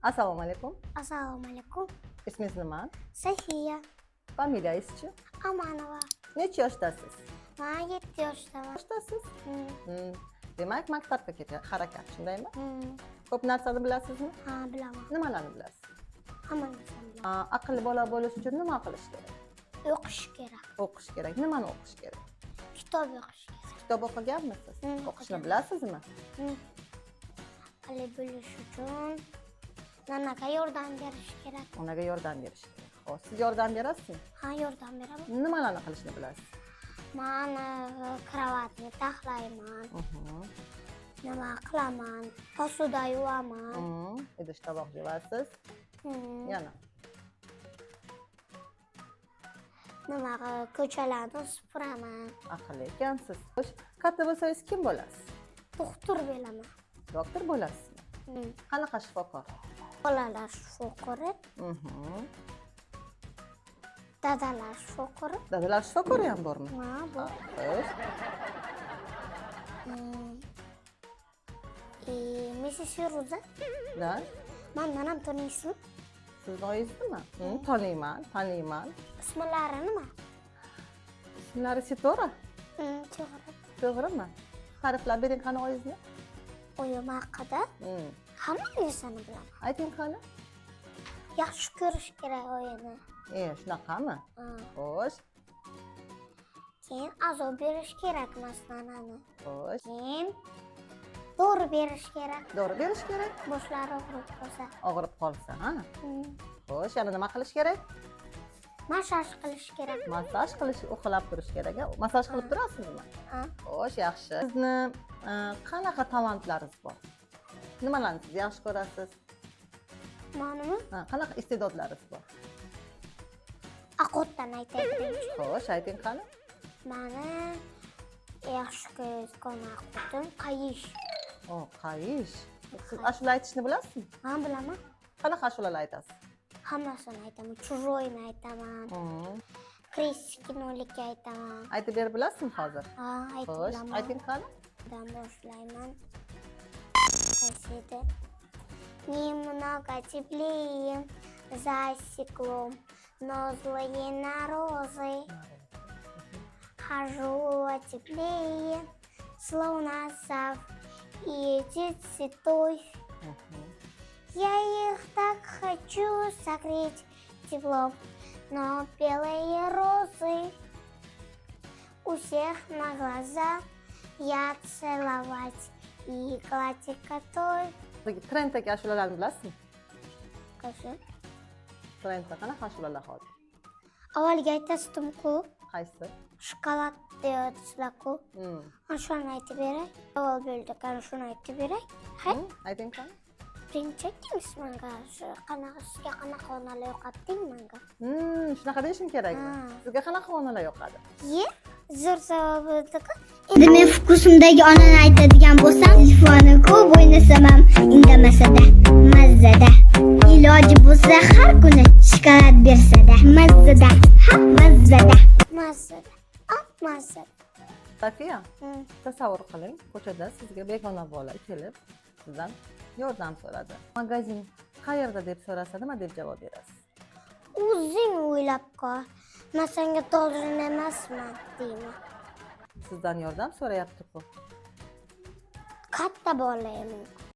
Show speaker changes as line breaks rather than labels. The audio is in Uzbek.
Assalomu alaykum.
Assalomu alaykum.
Ismingiz nima?
Safiya
Familiyangizchi?
Amanova.
Necha yoshdasiz?
Men 7 yoshdaman.
Yoshdasiz? Demak, maktabga ketyapsiz, harakat, shundaymi? Ko'p narsani bilasizmi?
Ha, bilaman.
Nimalarni bilasiz?
Hamma narsani bilaman.
Aqlli bola bo'lish uchun nima qilish kerak?
O'qish kerak.
O'qish kerak. Nimani o'qish kerak?
Kitob o'qish kerak.
Kitob o'qiganmisiz? O'qishni
o'qigan.
bilasizmi?
Aqlli bo'lish uchun nanaga yordam berish kerak.
Onaga yordam berish kerak. Xo'p, siz yordam berasizmi?
Ha, yordam beraman.
Nimalarni qilishni bilasiz?
Men kravatni taxlayman. Nima qilaman? Posuda yuvaman.
Idish tovoq yuvasiz. Yana.
Nima ko'chalarni supuraman.
Aqlli ekansiz. Xo'sh, katta bo'lsangiz kim bo'lasiz?
Doktor bo'laman.
Doktor bo'lasizmi? Qanaqa shifokor?
Bolalar shifokori, dadalar shifokori.
Dadalar shifokori ham bormi?
Ha, bor.
Xo'sh.
Mrs. Feruza.
Da,
Mendan ham taniysizmi?
siz noiznimi? Taniyman.
Ismlari nima?
Ismlari Sitora.
To'g'ri.
To'g'rimi? Ta'riflab bering qani oizni?
Oyim haqida hamma narsani bilaman.
Ayting qani?
Yaxshi ko'rish kerak oyini.
Shunaqami? Xo'sh.
Keyin azob berish kerak maslanani.
Xo'sh.
Keyin dori berish kerak.
Dori berish kerak.
Boshlari og'rib qolsa.
Og'rib qolsa, ha? Xo'sh, yana nima qilish kerak?
Massaj qilish kerak.
Massaj qilish, uxlab turish kerak. Massaj qilib turasizmi?
Ha.
Xo'sh, yaxshi. Sizni qanaqa talantlaringiz bor? Nimalarni siz yaxshi ko'rasiz?
Menimi
Qanaqa iste'dodlaringiz bor?
aqotdan aytaylik.
Xo'sh, ayting qani?
Meni yaxshi ko'rgan aqotim qayish.
Qayish. Siz ashula aytishni bilasizmi?
Men bilaman.
Qanaqa ashulalar aytasiz?
Hammasini aytaman. Churoyni aytaman. Kreskinolikka aytaman.
Aytib berib bilasizmi hozir?
Ha, aytib
Xo'sh,
bilaman.
ayting qani?
Dan boshlayman. Qaysi Немного теплее за стеклом, но злые розы. Хожу теплее, словно сав, и эти цветов. Я их так хочу согреть теплом, но белые розы у всех на глаза я целовать и гладить готов.
Trenddagi ashulalarni bilasizmi?
Qaysi?
Trendda qanaqa ashulalar hozir?
Avvaliga aytasizmi-ku,
Qaysi?
shokolad deyapsizlar-ku. Shuni aytib beray. Savol bo'ldi, qani shuni aytib beray. Hay,
Ayting qani?
birinchi aytingiz menga, shu sizga qanaqa onalar yoqadi menga.
Shunaqa deyishim kerakmi? Sizga qanaqa onalar yoqadi?
Zo'r savol bo'ldi-ku.
Endi men fukusimdagi onani aytadigan bo'lsam, telefonni ko'p o'ynasamam, indamasada, mazzada. Iloji bo'lsa har kuni shokolad bersada, mazzada, mazzada.
Mazzada.
Safiya, tasavvur qiling, ko'chada sizga begona bola kelib, sizdan yordam so'radi. Magazin qayerda deb so'rasa, nima deb javob berasiz?
O'zing o'ylab qol. Men senga to'g'ri emasman deyman.
Sizdan yordam so'rayapti-ku.
Katta bolayman.